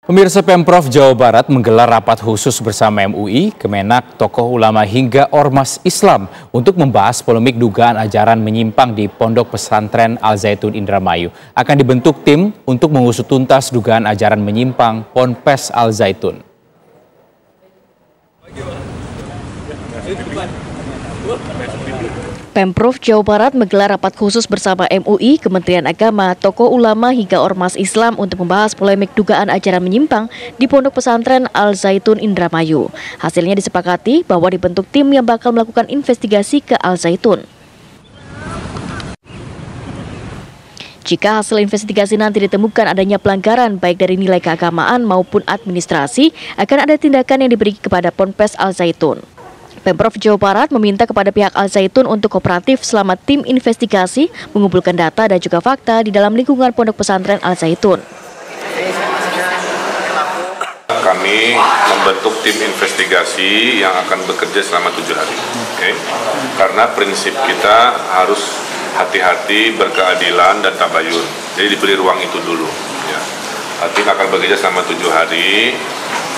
Pemirsa, Pemprov Jawa Barat menggelar rapat khusus bersama MUI, Kemenak, tokoh ulama hingga ormas Islam untuk membahas polemik dugaan ajaran menyimpang di Pondok Pesantren Al Zaitun Indramayu. Akan dibentuk tim untuk mengusut tuntas dugaan ajaran menyimpang Ponpes Al Zaitun. Pemprov Jawa Barat menggelar rapat khusus bersama MUI, Kementerian Agama, tokoh ulama hingga ormas Islam untuk membahas polemik dugaan ajaran menyimpang di Pondok Pesantren Al Zaitun Indramayu. Hasilnya disepakati bahwa dibentuk tim yang bakal melakukan investigasi ke Al Zaitun. Jika hasil investigasi nanti ditemukan adanya pelanggaran baik dari nilai keagamaan maupun administrasi, akan ada tindakan yang diberi kepada Ponpes Al Zaitun. Pemprov Jawa Barat meminta kepada pihak Al Zaitun untuk kooperatif selama tim investigasi mengumpulkan data dan juga fakta di dalam lingkungan Pondok Pesantren Al Zaitun. Kami membentuk tim investigasi yang akan bekerja selama 7 hari. Karena prinsip kita harus hati-hati, berkeadilan dan tabayun. Jadi diberi ruang itu dulu. Tim akan bekerja selama 7 hari.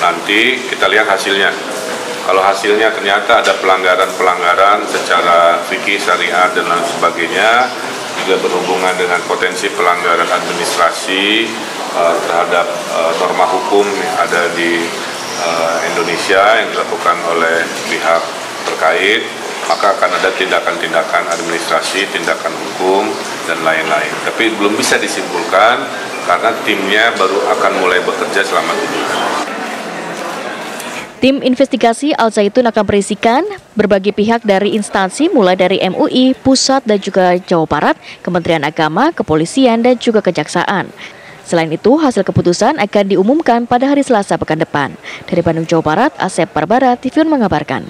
Nanti kita lihat hasilnya. Kalau hasilnya ternyata ada pelanggaran-pelanggaran secara fikih, syariat, dan lain sebagainya, juga berhubungan dengan potensi pelanggaran administrasi terhadap norma hukum yang ada di Indonesia yang dilakukan oleh pihak terkait, maka akan ada tindakan-tindakan administrasi, tindakan hukum, dan lain-lain. Tapi belum bisa disimpulkan karena timnya baru akan mulai bekerja selama 7 hari. Tim investigasi Al Zaitun akan berisikan berbagai pihak dari instansi mulai dari MUI, Pusat dan juga Jawa Barat, Kementerian Agama, Kepolisian dan juga Kejaksaan. Selain itu, hasil keputusan akan diumumkan pada hari Selasa pekan depan. Dari Bandung, Jawa Barat, Asep Barbara, TV1 mengabarkan.